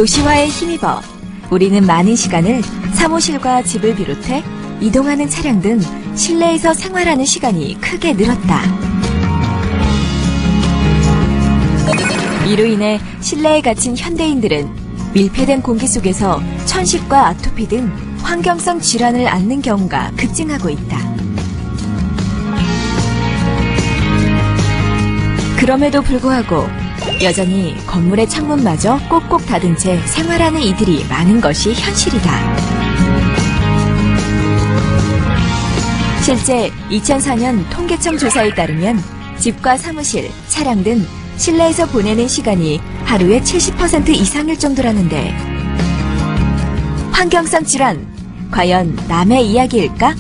도시화에 힘입어 우리는 많은 시간을 사무실과 집을 비롯해 이동하는 차량 등 실내에서 생활하는 시간이 크게 늘었다. 이로 인해 실내에 갇힌 현대인들은 밀폐된 공기 속에서 천식과 아토피 등 환경성 질환을 앓는 경우가 급증하고 있다. 그럼에도 불구하고 여전히 건물의 창문마저 꼭꼭 닫은 채 생활하는 이들이 많은 것이 현실이다. 실제 2004년 통계청 조사에 따르면 집과 사무실, 차량 등 실내에서 보내는 시간이 하루에 70% 이상일 정도라는데 환경성 질환, 과연 남의 이야기일까?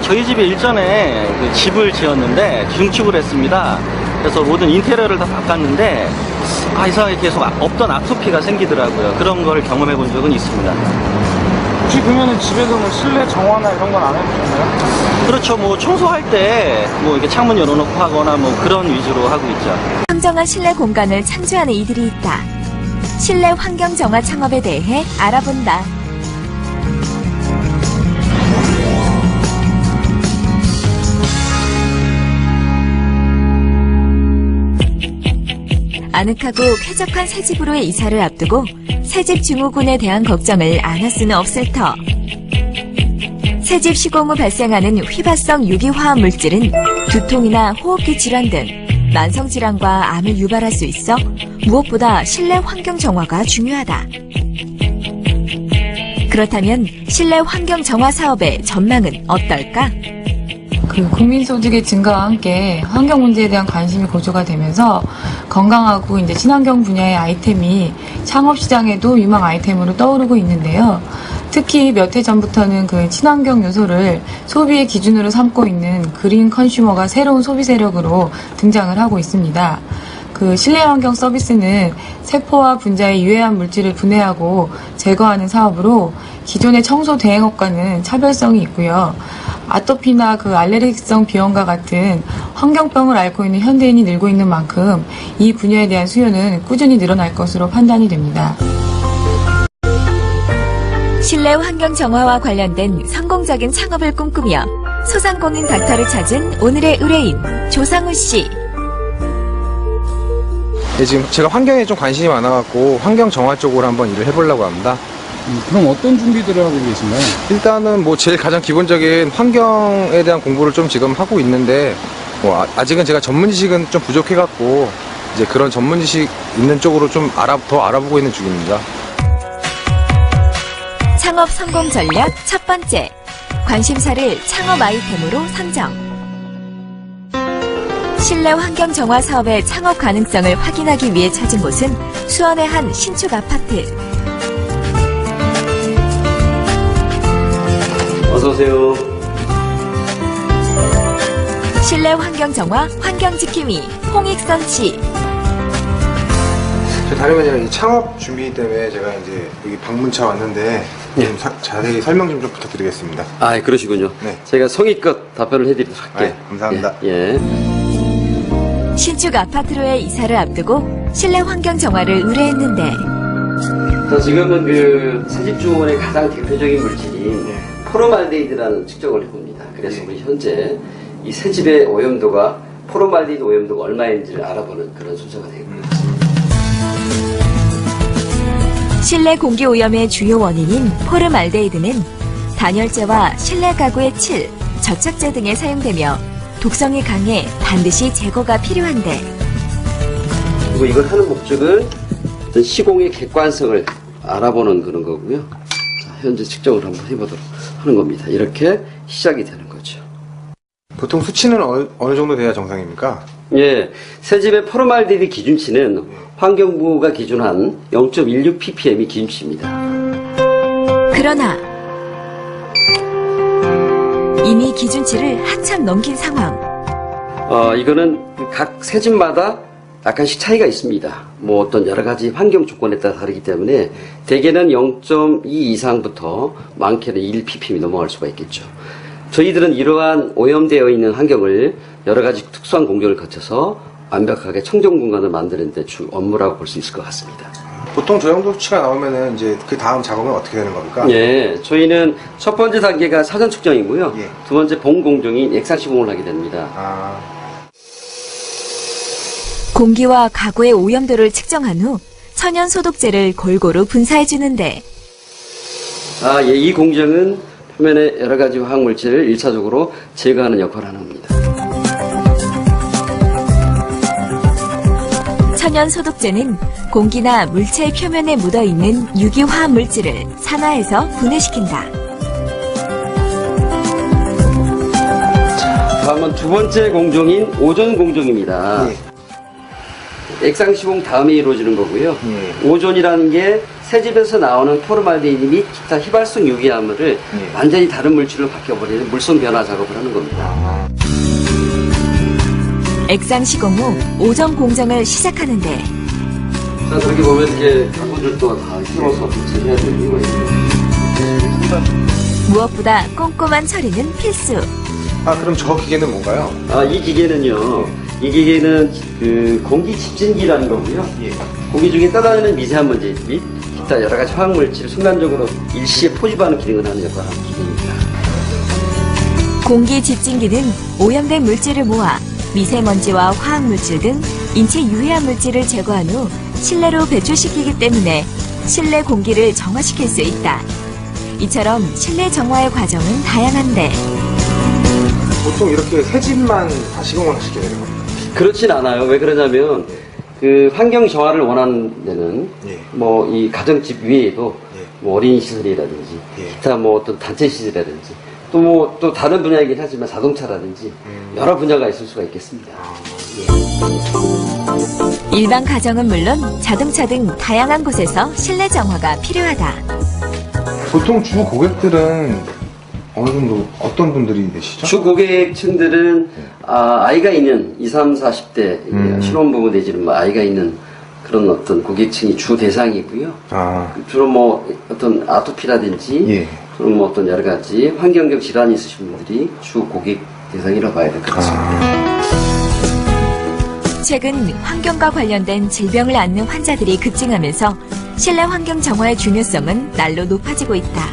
저희 집에 일전에 집을 지었는데 중축을 했습니다. 그래서 모든 인테리어를 다 바꿨는데 이상하게 계속 없던 아토피가 생기더라고요. 그런 걸 경험해 본 적은 있습니다. 혹시 그러면 집에서 뭐 실내 정화나 이런 건 안 해보셨나요? 그렇죠. 뭐 청소할 때 뭐 이렇게 창문 열어놓고 하거나 뭐 그런 위주로 하고 있죠. 청정한 실내 공간을 창조하는 이들이 있다. 실내 환경 정화 창업에 대해 알아본다. 아늑하고 쾌적한 새집으로의 이사를 앞두고 새집 증후군에 대한 걱정을 안 할 수는 없을 터. 새집 시공 후 발생하는 휘발성 유기화합 물질은 두통이나 호흡기 질환 등 만성 질환과 암을 유발할 수 있어 무엇보다 실내 환경 정화가 중요하다. 그렇다면 실내 환경 정화 사업의 전망은 어떨까? 국민 소득의 증가와 함께 환경 문제에 대한 관심이 고조가 되면서 건강하고 이제 친환경 분야의 아이템이 창업 시장에도 유망 아이템으로 떠오르고 있는데요. 특히 몇 해 전부터는 그 친환경 요소를 소비의 기준으로 삼고 있는 그린 컨슈머가 새로운 소비 세력으로 등장을 하고 있습니다. 그 실내 환경 서비스는 세포와 분자의 유해한 물질을 분해하고 제거하는 사업으로 기존의 청소 대행업과는 차별성이 있고요. 아토피나 알레르기성 비염과 같은 환경병을 앓고 있는 현대인이 늘고 있는 만큼 이 분야에 대한 수요는 꾸준히 늘어날 것으로 판단이 됩니다. 실내 환경 정화와 관련된 성공적인 창업을 꿈꾸며 소상공인 닥터를 찾은 오늘의 의뢰인 조상우 씨. 네, 지금 제가 환경에 좀 관심이 많아갖고 환경 정화 쪽으로 한번 일을 해보려고 합니다. 그럼 어떤 준비들을 하고 계신가요? 일단은 뭐 제일 가장 기본적인 환경에 대한 공부를 좀 지금 하고 있는데 아직은 제가 전문 지식은 좀 부족해갖고 이제 그런 전문 지식 있는 쪽으로 좀 더 알아보고 있는 중입니다. 창업 성공 전략 첫 번째, 관심사를 창업 아이템으로 선정. 실내 환경 정화 사업의 창업 가능성을 확인하기 위해 찾은 곳은 수원의 한 신축 아파트. 어서 오세요. 실내 환경 정화, 환경 지킴이 홍익선 씨. 저 다름이 아니라 이 창업 준비 때문에 제가 이제 여기 방문차 왔는데 좀 자세히 설명 좀 부탁드리겠습니다. 그러시군요. 네. 제가 성의껏 답변을 해드리도록 할게요. 감사합니다. 예. 신축 아파트로의 이사를 앞두고 실내 환경 정화를 의뢰했는데 자, 지금은 새집중원의 가장 대표적인 물질인 포르말데히드라는 측정을 해봅니다. 그래서 우리 현재 이 새집의 오염도가 포르말데히드 오염도가 얼마인지를 알아보는 그런 순서가 되고요. 실내 공기 오염의 주요 원인인 포름알데히드는 단열재와 실내 가구의 칠, 접착제 등에 사용되며 독성이 강해 반드시 제거가 필요한데 그리고 이걸 하는 목적은 시공의 객관성을 알아보는 그런 거고요. 자, 현재 측정을 한번 해보도록 하는 겁니다. 이렇게 시작이 되는 거죠. 보통 수치는 어느 정도 돼야 정상입니까? 예, 새집의 포르말데히드 기준치는 환경부가 기준한 0.16 ppm이 기준치입니다. 그러나 이미 기준치를 한참 넘긴 상황. 이거는 각 새집마다 약간씩 차이가 있습니다. 뭐 어떤 여러 가지 환경 조건에 따라 다르기 때문에 대개는 0.2 이상부터 많게는 1 ppm이 넘어갈 수가 있겠죠. 저희들은 이러한 오염되어 있는 환경을 여러 가지 특수한 공정을 거쳐서 완벽하게 청정 공간을 만드는 데 주 업무라고 볼 수 있을 것 같습니다. 보통 저 정도 수치가 나오면은 이제 그 다음 작업은 어떻게 되는 겁니까? 예, 저희는 첫 번째 단계가 사전 측정이고요. 예. 두 번째 본 공정인 액상 시공을 하게 됩니다. 아, 공기와 가구의 오염도를 측정한 후 천연 소독제를 골고루 분사해 주는데 예, 이 공정은 표면의 여러 가지 화학 물질을 1차적으로 제거하는 역할을 하는 겁니다. 천연 소독제는 공기나 물체 표면에 묻어 있는 유기 화합 물질을 산화해서 분해시킨다. 다음은 두 번째 공정인 오존 공정입니다. 예. 액상 시공 다음에 이루어지는 거고요. 예. 오존이라는 게 새집에서 나오는 포르말데히드 및 기타 휘발성 유기화물을 예. 완전히 다른 물질로 바뀌어버리는 물성 변화 작업을 하는 겁니다. 액상 시공 후 오전 공정을 시작하는데 자, 그렇게 보면 이렇게 가구들도 다 힘어서 분쇄해야 되는 이유가 있습니다. 무엇보다 꼼꼼한 처리는 필수. 아 그럼 저 기계는 뭔가요? 이 기계는요, 이 기계는 그 공기 집진기라는 거고요. 예. 공기 중에 떠다니는 미세한 먼지 및 기타 여러 가지 화학 물질을 순간적으로 일시에 포집하는 기능을 하는 역할을 하는 기계입니다. 공기 집진기는 오염된 물질을 모아 미세먼지와 화학물질 등 인체 유해한 물질을 제거한 후 실내로 배출시키기 때문에 실내 공기를 정화시킬 수 있다. 이처럼 실내 정화의 과정은 다양한데 보통 이렇게 새 집만 다 시공을 시켜야 되는 겁니까? 그렇진 않아요. 왜 그러냐면 그 환경 정화를 원하는 데는 예. 뭐 이 가정집 위에도 예. 뭐 어린이 시설이라든지 예. 기타 뭐 어떤 단체 시설이라든지 또 다른 분야이긴 하지만 자동차라든지 여러 분야가 있을 수가 있겠습니다. 일반 가정은 물론 자동차 등 다양한 곳에서 실내 정화가 필요하다. 보통 주 고객들은 어느 정도 어떤 분들이 계시죠? 주 고객층들은 아이가 있는 20, 30, 40대 신혼부부 내지는 뭐 아이가 있는 그런 어떤 고객층이 주 대상이고요. 아, 주로 뭐 어떤 아토피라든지 예. 주로 뭐 어떤 여러 가지 환경적 질환이 있으신 분들이 주 고객 대상이라고 봐야 될 것 같습니다. 최근 환경과 관련된 질병을 앓는 환자들이 급증하면서 실내 환경 정화의 중요성은 날로 높아지고 있다.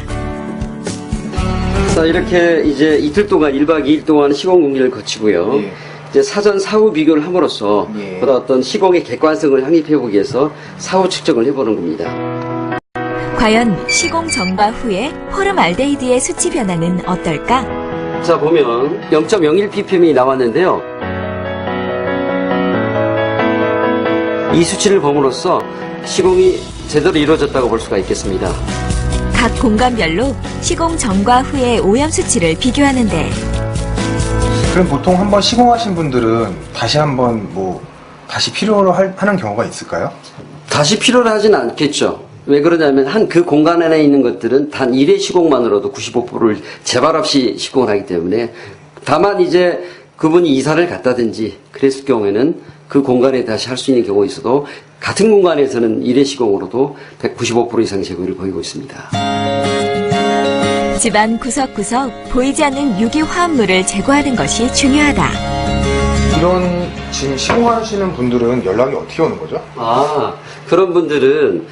자, 이렇게 이제 이틀 동안 1박 2일 동안 시공 공기를 거치고요. 예. 이제 사전 사후 비교를 함으로써 예. 그런 어떤 시공의 객관성을 확립해 보기 위해서 사후 측정을 해보는 겁니다. 과연 시공 전과 후에 포름알데히드의 수치 변화는 어떨까? 자, 보면 0.01 ppm이 나왔는데요. 이 수치를 범으로써 시공이 제대로 이루어졌다고 볼 수가 있겠습니다. 각 공간별로 시공 전과 후의 오염 수치를 비교하는데 그럼 보통 한번 시공하신 분들은 다시 한번 다시 필요로 하는 경우가 있을까요? 다시 필요로 하진 않겠죠. 왜 그러냐면 그 공간 안에 있는 것들은 단 1회 시공만으로도 95%를 재발 없이 시공을 하기 때문에 다만 이제 그분이 이사를 갔다든지 그랬을 경우에는 그 공간에 다시 할 수 있는 경우가 있어도 같은 공간에서는 1회 시공으로도 195% 이상 제거율을 보이고 있습니다. 집안 구석구석 보이지 않는 유기 화합물을 제거하는 것이 중요하다. 이런 지금 시공하시는 분들은 연락이 어떻게 오는 거죠? 그런 분들은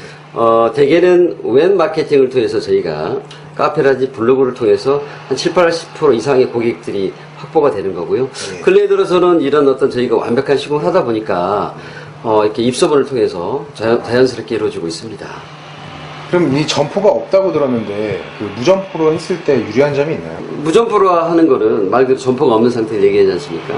대개는 웹 마케팅을 통해서 저희가 카페라든지 블로그를 통해서 한 7, 80% 이상의 고객들이 확보가 되는 거고요. 네. 근래에 들어서는 이런 어떤 저희가 완벽한 시공을 하다 보니까 이렇게 입소문을 통해서 자연스럽게 이루어지고 있습니다. 그럼 이 점포가 없다고 들었는데 그 무점포로 했을 때 유리한 점이 있나요? 무점포로 하는 거는 말 그대로 점포가 없는 상태를 얘기하지 않습니까?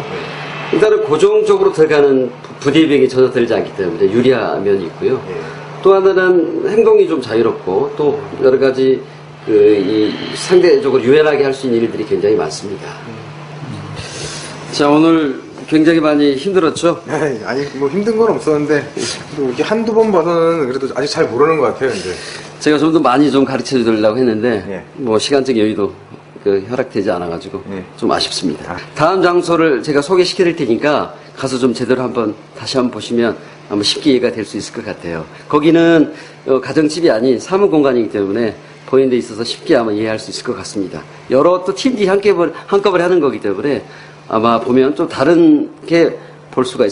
일단은 고정적으로 들어가는 부대비용이 전혀 들지 않기 때문에 유리한 면이 있고요. 예. 또 하나는 행동이 좀 자유롭고 또 여러 가지 이 상대적으로 유연하게 할 수 있는 일들이 굉장히 많습니다. 자, 오늘 굉장히 많이 힘들었죠? 아니 힘든 건 없었는데 또 이렇게 한두 번 봐서는 그래도 아직 잘 모르는 것 같아요. 이제 제가 좀 더 많이 좀 가르쳐 드리려고 했는데 예. 뭐 시간적 여유도 허락되지 않아가지고 예. 좀 아쉽습니다. 다음 장소를 제가 소개시켜 드릴 테니까 가서 좀 제대로 다시 한번 보시면 아마 쉽게 이해가 될 수 있을 것 같아요. 거기는 가정집이 아닌 사무 공간이기 때문에 보이는 데 있어서 쉽게 아마 이해할 수 있을 것 같습니다. 여러 또 팀들이 한꺼번에 하는 거기 때문에 아마 보면 좀 다른 게 볼 수가 있습니다.